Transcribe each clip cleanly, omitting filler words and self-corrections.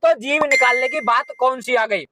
दोस्तों जीव निकालने की बात कौन सी आ गई?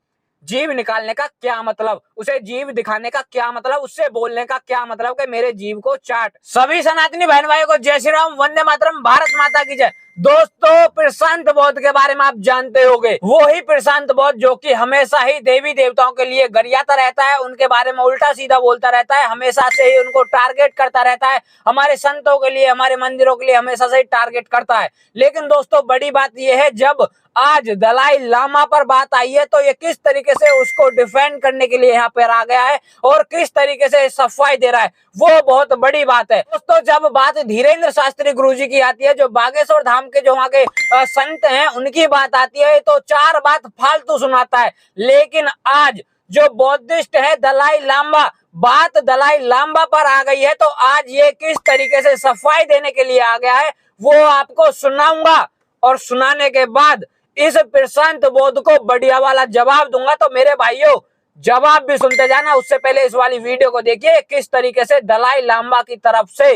जीव निकालने का क्या मतलब, उसे जीव दिखाने का क्या मतलब, उससे बोलने का क्या मतलब कि मेरे जीव को चाट। सभी सनातनी बहन भाइयों को जय श्री राम, वंदे मातरम, भारत माता की जय। दोस्तों प्रशांत बौद्ध के बारे में आप जानते होंगे, वो ही प्रशांत बौद्ध जो कि हमेशा ही देवी देवताओं के लिए गरियाता रहता है, उनके बारे में उल्टा सीधा बोलता रहता है, हमेशा से ही उनको टारगेट करता रहता है, हमारे संतों के लिए, हमारे मंदिरों के लिए हमेशा से ही टारगेट करता है। लेकिन दोस्तों बड़ी बात यह है, जब आज दलाई लामा पर बात आई है तो ये किस तरीके से उसको डिफेंड करने के लिए यहाँ पर आ गया है और किस तरीके से सफाई दे रहा है, वो बहुत बड़ी बात है। दोस्तों जब बात धीरेन्द्र शास्त्री गुरुजी की आती है, जो बागेश्वर धाम के जो वहाँ के संत हैं, उनकी बात आती है तो चार बात फालतू सुनाता है। लेकिन आज जो बौद्धिस्ट है दलाई लामा, बात दलाई लामा पर आ गई है तो आज ये किस तरीके से सफाई देने के लिए आ गया है वो आपको सुनाऊंगा, और सुनाने के बाद इस प्रशांत बौद्ध को बढ़िया वाला जवाब दूंगा। तो मेरे भाइयों जवाब भी सुनते जाना, उससे पहले इस वाली वीडियो को देखिए किस तरीके से दलाई लामा की तरफ से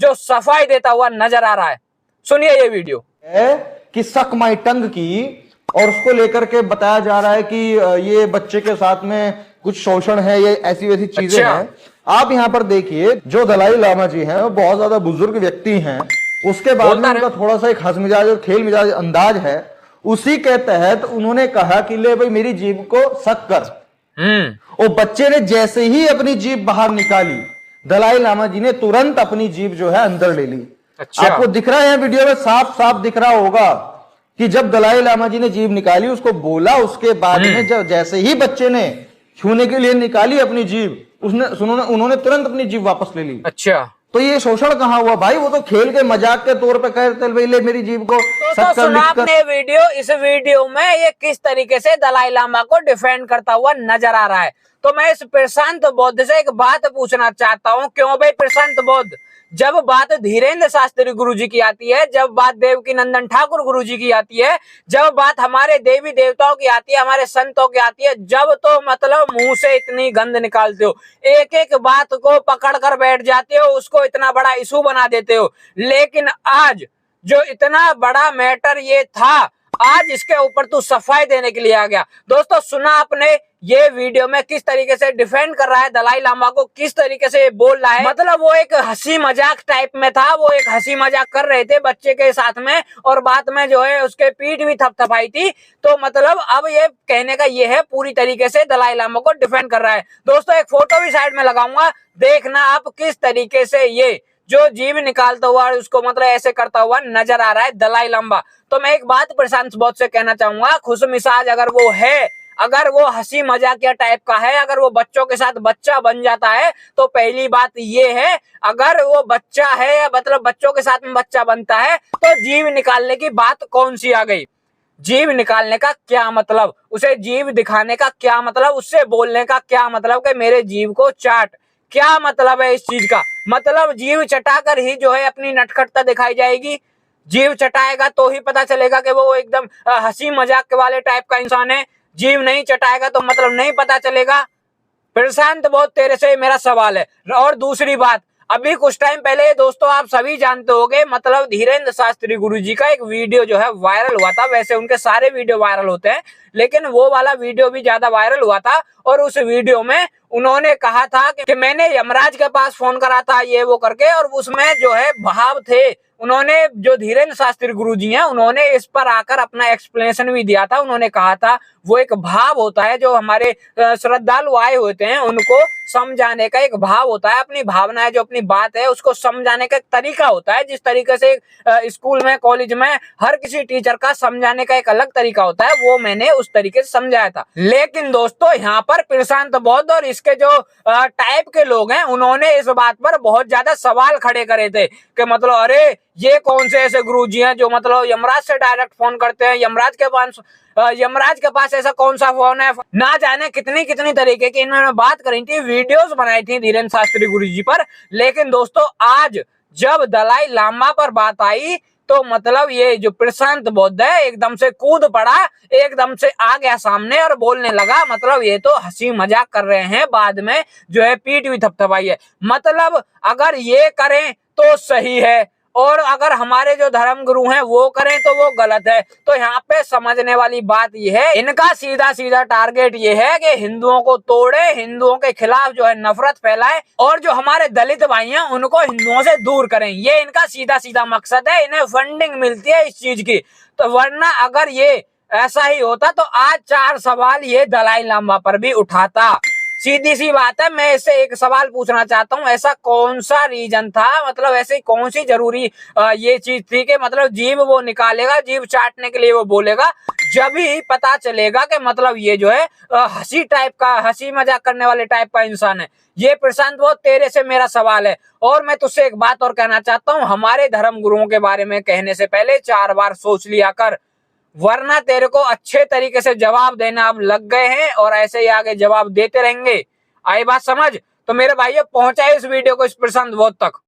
जो सफाई देता हुआ नजर आ रहा है। सुनिए ये वीडियो। कि सक माई टंग की, और उसको लेकर के बताया जा रहा है कि ये बच्चे के साथ में कुछ शोषण है, ये ऐसी वैसी चीजें हैं। आप यहाँ पर देखिए जो दलाई लामा जी हैं वो बहुत ज्यादा बुजुर्ग व्यक्ति हैं, उसके बाद में उनका थोड़ा सा एक हंस मिजाज और खेल मिजाज अंदाज है, उसी के तहत उन्होंने कहा कि ले भाई मेरी जीभ को सक कर। और बच्चे ने जैसे ही अपनी जीभ बाहर निकाली, दलाई लामा जी ने तुरंत अपनी जीभ जो है अंदर ले ली। अच्छा। आपको दिख रहा है वीडियो में साफ साफ दिख रहा होगा कि जब दलाई लामा जी ने जीभ निकाली, उसको बोला, उसके बाद में जब जैसे ही बच्चे ने छूने के लिए निकाली अपनी जीभ, उन्होंने तुरंत अपनी जीभ वापस ले ली। अच्छा, तो ये शोषण कहाँ हुआ भाई? वो तो खेल के मजाक के तौर पे कह रहे थे ले मेरी जीभ को तो सुना आपने वीडियो। इस वीडियो में ये किस तरीके से दलाई लामा को डिफेंड करता हुआ नजर आ रहा है। तो मैं इस प्रशांत बौद्ध से एक बात पूछना चाहता हूँ, क्यों भाई प्रशांत बौद्ध, जब बात धीरेन्द्र शास्त्री गुरुजी की आती है, जब बात देवकी नंदन ठाकुर गुरुजी की आती है, जब बात हमारे देवी देवताओं की आती है, हमारे संतों की आती है, जब तो मतलब मुंह से इतनी गंद निकालते हो, एक एक बात को पकड़ कर बैठ जाते हो, उसको इतना बड़ा इशू बना देते हो। लेकिन आज जो इतना बड़ा मैटर ये था, आज इसके ऊपर तू सफाई देने के लिए आ गया। दोस्तों सुना आपने ये वीडियो में किस तरीके से डिफेंड कर रहा है दलाई लामा को, किस तरीके से बोल रहा है। मतलब वो एक हंसी मजाक टाइप में था, वो एक हंसी मजाक कर रहे थे बच्चे के साथ में, और बाद में जो है उसके पीठ भी थपथपाई थी। तो मतलब अब ये कहने का ये है पूरी तरीके से दलाई लामा को डिफेंड कर रहा है। दोस्तों एक फोटो भी साइड में लगाऊंगा, देखना आप किस तरीके से ये जो जीव निकालता हुआ उसको मतलब ऐसे करता हुआ नजर आ रहा है दलाई लामा। तो मैं एक बात प्रशांत बौद्ध से कहना चाहूंगा, खुश मिजाज अगर वो है, अगर वो हंसी मजाकिया टाइप का है, अगर वो बच्चों के साथ बच्चा बन जाता है, तो पहली बात ये है, अगर वो बच्चा है मतलब बच्चों के साथ में बच्चा बनता है तो जीव निकालने की बात कौन सी आ गई? जीव निकालने का क्या मतलब, उसे जीव दिखाने का क्या मतलब, उससे बोलने का क्या मतलब कि मेरे जीव को चाट, क्या मतलब है इस चीज का? मतलब जीव चटाकर ही जो है अपनी नटखटता दिखाई जाएगी। जीव चटाएगा तो ही पता चलेगा कि वो एकदम हंसी मजाक वाले टाइप का इंसान है। जीव नहीं चटाएगा तो मतलब नहीं पता चलेगा। प्रशांत बौद्ध तेरे से मेरा सवाल है। और दूसरी बात, अभी कुछ टाइम पहले दोस्तों आप सभी जानते होंगे, मतलब धीरेन्द्र शास्त्री गुरुजी का एक वीडियो जो है वायरल हुआ था। वैसे उनके सारे वीडियो वायरल होते हैं, लेकिन वो वाला वीडियो भी ज्यादा वायरल हुआ था। और उस वीडियो में उन्होंने कहा था कि मैंने यमराज के पास फोन करा था ये वो करके, और उसमें जो है भाव थे। उन्होंने जो धीरेन्द्र शास्त्री गुरुजी हैं, उन्होंने इस पर आकर अपना एक्सप्लेनेशन भी दिया था। उन्होंने कहा था वो एक भाव होता है, जो हमारे श्रद्धालु आए होते हैं उनको समझाने का एक भाव होता है, अपनी भावनाएं जो अपनी बात है उसको समझाने का एक तरीका होता है। जिस तरीके से स्कूल में कॉलेज में हर किसी टीचर का समझाने का एक अलग तरीका होता है, वो मैंने उस तरीके से समझाया था। लेकिन दोस्तों यहाँ पर प्रशांत बौद्ध और इसके जो टाइप के लोग हैं, उन्होंने इस बात पर बहुत ज्यादा सवाल खड़े करे थे कि मतलब अरे ये कौन से ऐसे गुरुजी हैं जो मतलब यमराज से डायरेक्ट फोन करते हैं, यमराज के पास ऐसा कौन सा फोन है, ना जाने कितनी कितनी तरीके की इन्होंने बात करी थी, वीडियोस बनाई थी धीरेन्द्र शास्त्री गुरुजी पर। लेकिन दोस्तों आज जब दलाई लामा पर बात आई तो मतलब ये जो प्रशांत बौद्ध है एकदम से कूद पड़ा, एकदम से आ गया सामने और बोलने लगा मतलब ये तो हंसी मजाक कर रहे हैं, बाद में जो है पीठ भी थपथपाई है। मतलब अगर ये करें तो सही है और अगर हमारे जो धर्म गुरु हैं वो करें तो वो गलत है। तो यहाँ पे समझने वाली बात ये है, इनका सीधा सीधा टारगेट ये है कि हिंदुओं को तोड़े, हिंदुओं के खिलाफ जो है नफरत फैलाए और जो हमारे दलित भाई हैं उनको हिंदुओं से दूर करें। ये इनका सीधा सीधा मकसद है। इन्हें फंडिंग मिलती है इस चीज की। तो वरना अगर ये ऐसा ही होता तो आज 4 सवाल ये दलाई लामा पर भी उठाता। सीधी सी बात है। मैं इससे एक सवाल पूछना चाहता हूँ, ऐसा कौन सा रीजन था, मतलब ऐसी कौन सी जरूरी ये चीज थी कि मतलब जीभ वो निकालेगा, जीभ चाटने के लिए वो बोलेगा, जब ही पता चलेगा कि मतलब ये जो है हंसी टाइप का, हंसी मजाक करने वाले टाइप का इंसान है। ये प्रशांत बोध, तेरे से मेरा सवाल है। और मैं तुझसे एक बात और कहना चाहता हूँ, हमारे धर्म गुरुओं के बारे में कहने से पहले 4 बार सोच लिया कर, वरना तेरे को अच्छे तरीके से जवाब देना अब लग गए हैं और ऐसे ही आगे जवाब देते रहेंगे। आई बात समझ? तो मेरे भाइयों, पहुंचाए इस वीडियो को इस प्रशांत बोध तक।